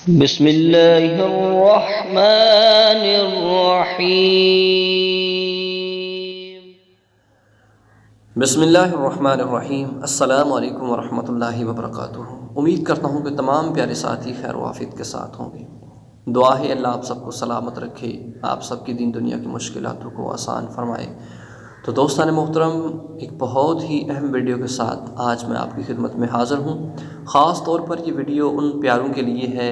بسم اللہ الرحمن الرحیم۔ بسم اللہ الرحمن الرحیم۔ السلام علیکم ورحمۃ اللہ وبرکاتہ۔ امید کرتا ہوں کہ تمام پیارے ساتھی خیر و عافیت کے ساتھ ہوں گے۔ دعا ہے اللہ آپ سب کو سلامت رکھے، آپ سب کی دین دنیا کی مشکلاتوں کو آسان فرمائے۔ تو دوستان محترم، ایک بہت ہی اہم ویڈیو کے ساتھ آج میں آپ کی خدمت میں حاضر ہوں۔ خاص طور پر یہ ویڈیو ان پیاروں کے لیے ہے،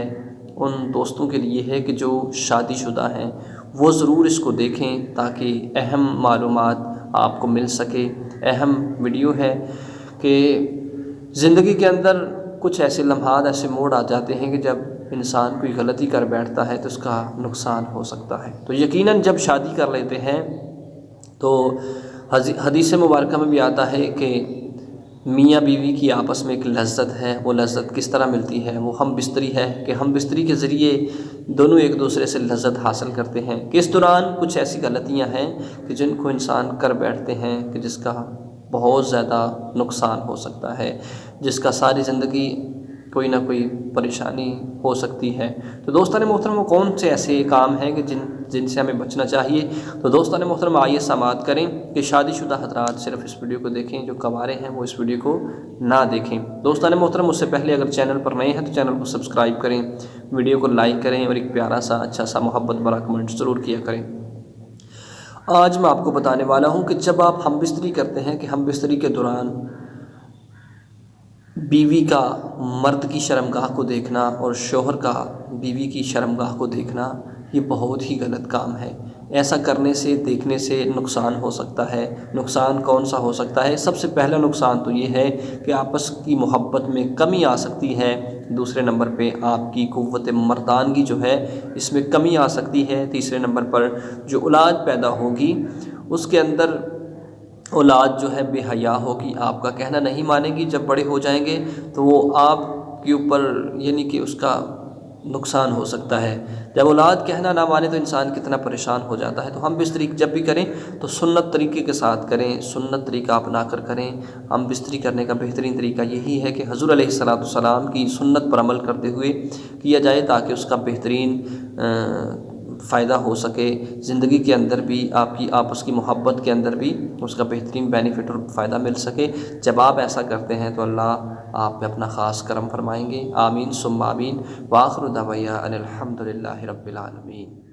ان دوستوں کے لیے ہے کہ جو شادی شدہ ہیں، وہ ضرور اس کو دیکھیں تاکہ اہم معلومات آپ کو مل سکے۔ اہم ویڈیو ہے کہ زندگی کے اندر کچھ ایسے لمحات، ایسے موڑ آ جاتے ہیں کہ جب انسان کوئی غلطی کر بیٹھتا ہے تو اس کا نقصان ہو سکتا ہے۔ تو یقیناً جب شادی کر لیتے ہیں تو حدیث مبارکہ میں بھی آتا ہے کہ میاں بیوی کی آپس میں ایک لذت ہے، وہ لذت کس طرح ملتی ہے؟ وہ ہم بستری ہے کہ ہم بستری کے ذریعے دونوں ایک دوسرے سے لذت حاصل کرتے ہیں کہ اس دوران کچھ ایسی غلطیاں ہیں کہ جن کو انسان کر بیٹھتے ہیں کہ جس کا بہت زیادہ نقصان ہو سکتا ہے، جس کا ساری زندگی کوئی نہ کوئی پریشانی ہو سکتی ہے۔ تو دوستان محترم، وہ کون سے ایسے کام ہیں کہ جن سے ہمیں بچنا چاہیے؟ تو دوستان محترم، آئیے سماعت کریں کہ شادی شدہ حضرات صرف اس ویڈیو کو دیکھیں، جو کنوارے ہیں وہ اس ویڈیو کو نہ دیکھیں۔ دوستان محترم، اس سے پہلے اگر چینل پر نئے ہیں تو چینل کو سبسکرائب کریں، ویڈیو کو لائک کریں اور ایک پیارا سا اچھا سا محبت بھرا کمنٹ ضرور کیا کریں۔ آج میں آپ کو بتانے والا ہوں کہ جب آپ ہم بستری کرتے ہیں کہ ہم بستری کے دوران بیوی کا مرد کی شرمگاہ کو دیکھنا اور شوہر کا بیوی کی شرمگاہ کو دیکھنا، یہ بہت ہی غلط کام ہے۔ ایسا کرنے سے، دیکھنے سے نقصان ہو سکتا ہے۔ نقصان کون سا ہو سکتا ہے؟ سب سے پہلا نقصان تو یہ ہے کہ آپس کی محبت میں کمی آ سکتی ہے۔ دوسرے نمبر پہ آپ کی قوت مردانگی جو ہے اس میں کمی آ سکتی ہے۔ تیسرے نمبر پر جو اولاد پیدا ہوگی اس کے اندر اولاد جو ہے بے حیا ہوگی، آپ کا کہنا نہیں مانے گی۔ جب بڑے ہو جائیں گے تو وہ آپ کے اوپر یعنی کہ اس کا نقصان ہو سکتا ہے۔ جب اولاد کہنا نہ مانے تو انسان کتنا پریشان ہو جاتا ہے۔ تو ہم بستری جب بھی کریں تو سنت طریقے کے ساتھ کریں، سنت طریقہ اپنا کر کریں۔ ہم بستری کرنے کا بہترین طریقہ یہی ہے کہ حضور علیہ السلام کی سنت پر عمل کرتے ہوئے کیا جائے تاکہ اس کا بہترین فائدہ ہو سکے۔ زندگی کے اندر بھی آپ کی آپس کی محبت کے اندر بھی اس کا بہترین بینیفٹ اور فائدہ مل سکے۔ جب آپ ایسا کرتے ہیں تو اللہ آپ پہ اپنا خاص کرم فرمائیں گے۔ آمین ثم آمین۔ وآخر دعوانا ان الحمد للہ رب العالمین۔